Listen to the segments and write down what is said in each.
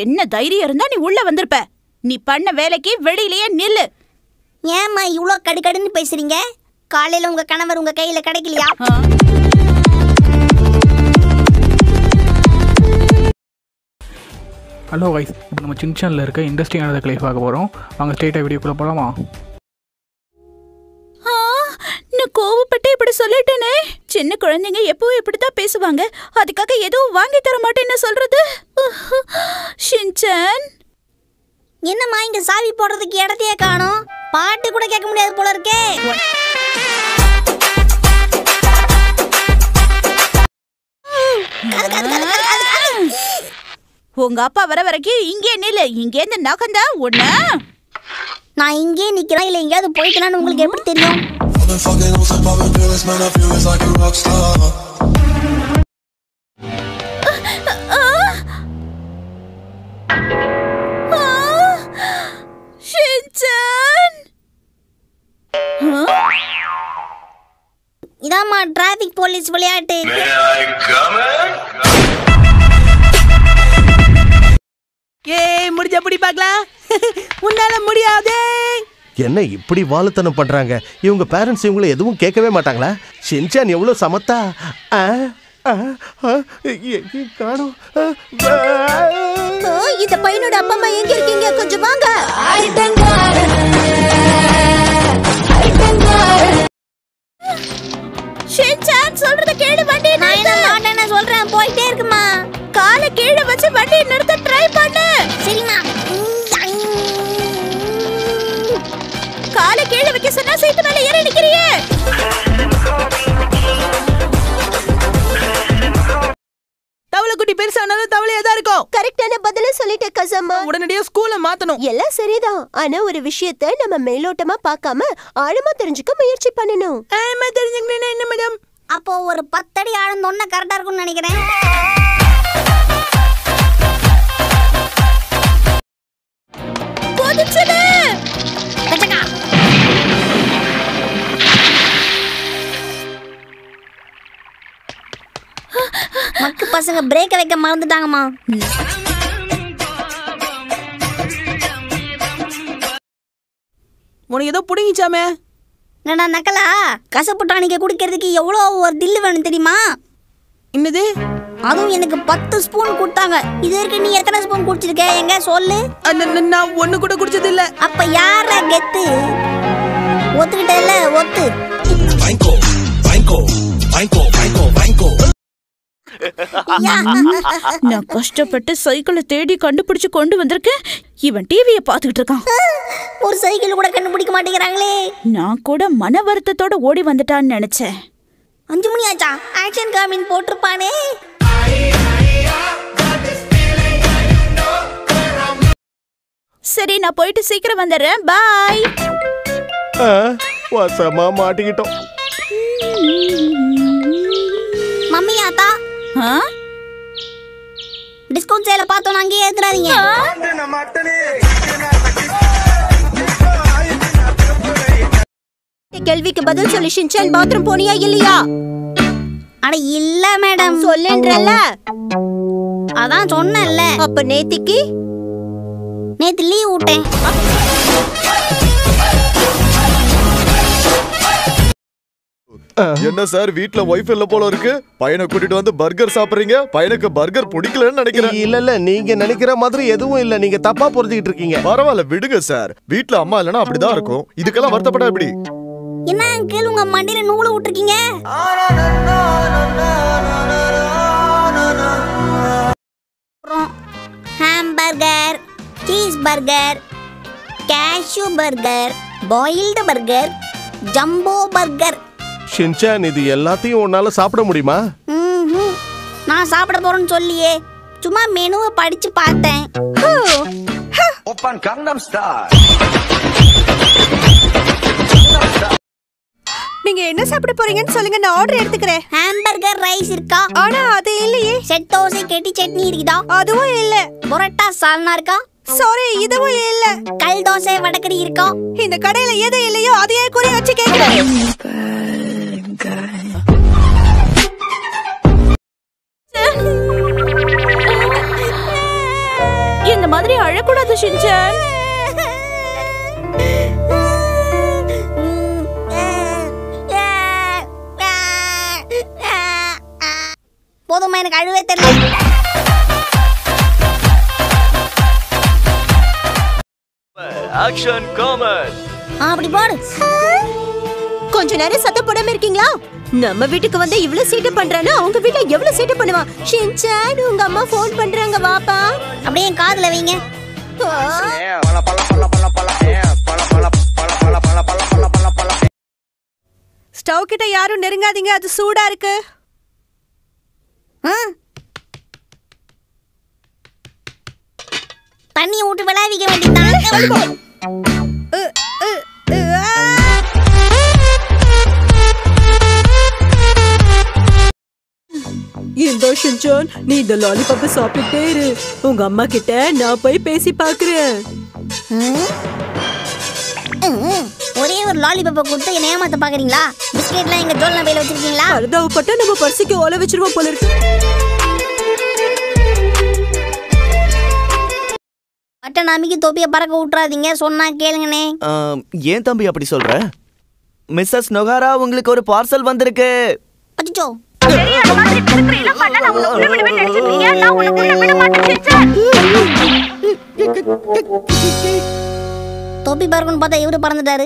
என்ன தைரியம் இருந்தா நீ உள்ள வந்திருப்ப. நீ பண்ண வேலைக்கு வெளியிலேயே நில்லு. ஏம்மா இவ்ளோ கடுகடுன்னு பேசுறீங்க? காலையில உங்க கணவர் உங்க கையில கிடைக்கலையா? ஹலோ கைஸ், இப்போ நம்ம சின்சானில் இருக்க இண்டஸ்ட்ரியான கிளைஃப் பார்க்க போகிறோம். வாங்க ஸ்ட்ரெயிட்டாக வீடியோக்குள்ளே போகலாமா? நான் கோவப்பட்டு இப்படி சொல்லிட்டேனே. சின்ன குழந்தைங்க எப்பவும் இப்படிதான் பேசுவாங்க. அதுக்காக எதுவும் வாங்கி தர மாட்டேன்னு சொல்றது. ஷின்சான், என்னம்மா இங்க சாவி போடுறதுக்கு இடத்தையே காணோம். பாட்டு கூட கேட்க முடியாது போல இருக்கே. உங்க அப்பா வர வரைக்கும் இங்கே நில்லு. இங்கேருந்து நகந்தா உன்ன. நான் இங்கே நிக்கிறேன் இல்ல எங்கயாவது போயிட்டேன்னு உங்களுக்கு எப்படி தெரியும்? இதாம்மா டிராஃபிக் போலீஸ் விளையாட்டு. முடிஞ்ச அப்படி பார்க்கலாம். உன்னால முடியாது. என்ன இப்படி வாழுத்தனம் பண்றாங்க? இவங்க பேரண்ட்ஸ் இவங்கள எதுவும் கேட்கவே மாட்டாங்களா? ஷின்சான் எவ்வளவு சமத்தா. காணோம். இந்த பையனோட அப்பா அம்மா எங்க இருக்கீங்க? கொஞ்சம் வாங்க. ஷின்சான் சொல்றத கேளு. வண்டி நான் சொல்றேன், போயிட்டே இருக்குமா. காலை கீழே வச்சு வண்டி நிறுத்த ட்ரை பண்ணு. சரிமா. காலை கீழே வைக்க சொன்னா சீட்டு மேல ஏறி நிக்கிறியே. தவளை குட்டி பெருசானாலும் தவளையா தான் இருக்கும். கரெக்டான பதில சொல்லிட்ட கசம்மா. உடனடியா ஸ்கூல்ல மாத்தணும். எல்லாம் சரிதான். ஆனா ஒரு விஷயத்தை நம்ம மேலோட்டமா பார்க்காம ஆழமா தெரிஞ்சுக்க முயற்சி பண்ணணும். ஆழமா தெரிஞ்சுக்கணும் என்ன மேடம்? அப்போ ஒரு 10 அடி ஆழம் தொன்ன கரெக்டா இருக்கும்னு நினைக்கிறேன். போதுச்சுல. மக்கு பசங்க பிரேக்க வைக்க மறந்துட்டாங்கம்மா. உனக்கு ஏதோ புடிங்கிச்சாமே. என்னடா நக்கலா? கசப்பு டானிக்க குடிக்கிறதுக்கு எவ்வளோ ஒரு தில்லு வேணும் தெரியுமா? என்னது? அதுவும் எனக்கு 10 ஸ்பூன் கொடுத்தாங்க. இது வரைக்கும் நீ எத்தனை ஸ்பூன் குடிச்சிருக்க? எங்க சொல்லு. நான் ஒண்ணு கூட குடிச்சது இல்ல. அப்ப யார கெத்து? ஒத்துக்கிட்டல ஒத்து. நான் கஷ்டப்பட்டு சைக்கிளை தேடி கண்டுபிடிச்சு கொண்டு வந்திருக்கேன். இவன் டிவியை பார்த்துக்கிட்டு இருக்கான். ஒரு சைக்கிள் கூட கண்டுபிடிக்க மாட்டேங்கிறாங்களே. நான் கூட மன வருத்தத்தோட ஓடி வந்துட்டான்னு நினைச்சேன். 5 மணி ஆச்சா? ஆக்ஷன் காமின் போட்டிருப்பானே. சரி, நான் போயிட்டு சீக்கிரம் வந்துடுறேன். பாய். வசமா மாட்டிக்கிட்டோம். மம்மி ஆத்தா, டிஸ்கவுண்ட் சேல பார்த்தோம், அங்கேயே ஏத்துறாதீங்க. கேள்விக்கு பதில் சொல்லு ஷின்சான். பாத்ரூம் போனியா இல்லையா? அட இல்ல மேடம். சொல்லேன்றல. அதான் சொன்னேன்ல. அப்ப நேத்து லீவ் விட்டேன். என்ன சார் வீட்ல வைஃப் இல்ல போல இருக்கு? பையனை கூட்டிட்டு வந்து பர்கர் சாப்பிடுறீங்க. பையனுக்கு பர்கர் பிடிக்கலன்னு நினைக்கிறேன். இல்ல நீங்க நினைக்கிற மாதிரி எதுவும் இல்ல. நீங்க தப்பா புரிஞ்சுக்கிட்டு இருக்கீங்க. பரவாயில்ல விடுங்க சார். வீட்ல அம்மா இல்லனா அப்படிதான் இருக்கும். இதுக்கெல்லாம் வருத்தப்பட எப்படி? என்ன அங்கிள் உங்க மண்டியில நூலு விட்டுருக்கீங்க? Hamburger, cheese burger, cashew burger, boiled burger, jumbo burger. Shinchan, இது எல்லாத்தையும் உன்னால சாப்பிட முடியுமா? நான் சாப்பிட போறேன்னு சொல்லியே, சும்மா மெனுவை படிச்சு பார்த்தேன். நீங்க என்ன சாப்பிட போறீங்கன்னு சொல்லுங்க, நான் ஆர்டர் எடுத்துக்கிறேன். ஹாம்பர்கர் ரைஸ் இருக்கா? ஆனா அது இல்லையே. செட் தோசை கெட்டி சட்னி இருக்குதா? அதுவும் இல்ல. பரோட்டா சால்னா இருக்கா? சாரி, இதுவும் இல்ல. கல் தோசை வடகரி இருக்கா? இந்த கடையில எது இல்லையோ அதையே குறி வச்சு கேக்குறேன். அழக்கூடாது ஷின்சான். போதுமா, எனக்கு அழுவே தெரியல. Action common. அப்படி போடு. கொஞ்ச நேரம் சத்தம் போடாம இருக்கீங்களா? நம்ம வீட்டுக்கு வந்து இவ்ளோ சேட்டை பண்றானா அவங்க வீட்ல எவ்வளவு சேட்டை பண்ணுவான். ஷின்சான், உங்க அம்மா ஃபோன் பண்றாங்க, வாப்பா. அப்படியே என் காதுல வைங்க. ஸ்டவ் கிட்ட யாரும் நெருங்காதீங்க, அது சூடா இருக்கு. தண்ணியை விட்டு விளையாடிக்க வேண்டியதான். இந்த ஷின்சான், நீ இந்த லாலிபாப்பை சாப்பிட்டுட்டே இரு. உங்க அம்மா கிட்ட நான் போய் பேசி பாக்குறேன். ஒரே ஒரு லாலிபாப்பை கொடுத்து என்ன ஏமாத்த பாக்குறீங்களா? பிஸ்கெட்லாம் எங்க ஜோல்னா பையில வச்சிருக்கீங்களா? பரதாவப்பட்ட நம்ம பர்சிக்கு ஓலை வச்சிருவோம் போல இருக்கு. மட்ட நம்பிக்கை தொப்பியை பறக்க விட்டுறாதீங்க, சொன்னா கேளுங்கண்ணே. ஏன் தம்பி அப்படி சொல்ற? மிஸ்ஸஸ் நொகாரா, உங்களுக்கு ஒரு பார்சல் வந்திருக்கு. அச்சோ, தொப்பி பறக்குன்னு பார்த்தா இவரு பறந்துட்டாரு.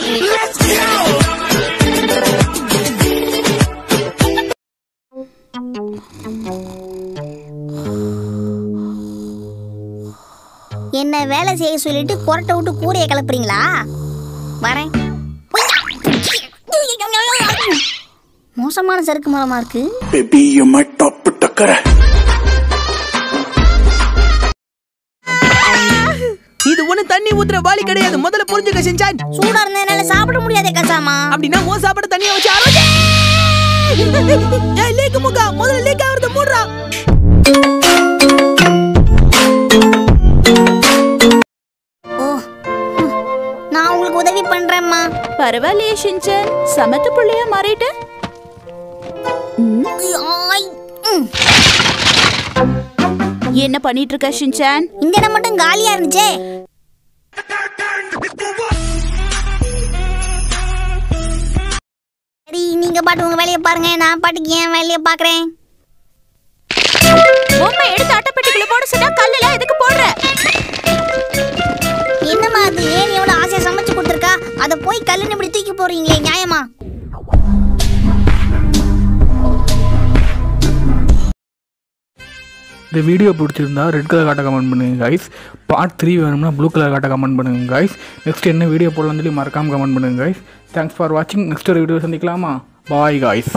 என்ன வேலை செய்ய சொல்லிட்டு கொரட்டை விட்டு கூரையை கிளப்புறீங்களா? வரேன். மோசமான சறுக்கு மரமா இருக்கு. இது ஒண்ணு தண்ணி ஊத்துற வாளி கிடையாது, முதல்ல புரிஞ்சுக்க ஷின்சான். சூடா இருந்தா என்னால சாப்பிட முடியாதே கசாமா. அப்படின்னா மோ சாப்பிட தண்ணியை வச்சு ஆரோக்கியம். ஏய் லீக் முகா, முதல்ல லீக் ஆவறத மூடுறா. நான் உங்களுக்கு உதவி பண்றேம்மா. பரவாயில்லையே ஷின்சான், சமத்து புள்ளையா மாறிட்ட. என்ன பண்ணிட்டு இருக்க ஷின்சான்? இந்த இடம் மட்டும் காலியா இருந்துச்சே. சரி, நீங்க பாட்டு உங்க வேலையை பாருங்க, நான் பாட்டுக்கு என் வேலையை பாக்குறேன். பொம்மை எடுத்து அட்டைப்பெட்டிக்குள்ள போட சொன்னா கல்லுல எதுக்கு போடுற? என்னம்மா அது? ஏன் எவ்வளவு ஆசையா சமைச்சு கொடுத்துருக்கா, அதை போய் கல்லுன்னு இப்படி தூக்கி போறீங்களே, நியாயமா? இந்த வீடியோ பிடிச்சிருந்தா ரெட் கலர் காட்ட கமெண்ட் பண்ணுங்க கைஸ். பார்ட் 3 வேணும்னா ப்ளூ கலர் காட்ட கமெண்ட் பண்ணுங்க கைஸ். நெக்ஸ்ட் என்ன வீடியோ போடலாம்னு சொல்லி மறக்காமல் கமெண்ட் பண்ணுங்க கைஸ். தேங்க்ஸ் ஃபார் வாட்சிங். நெக்ஸ்ட் ஒரு வீடியோ சந்திக்கலாமா? Bye guys.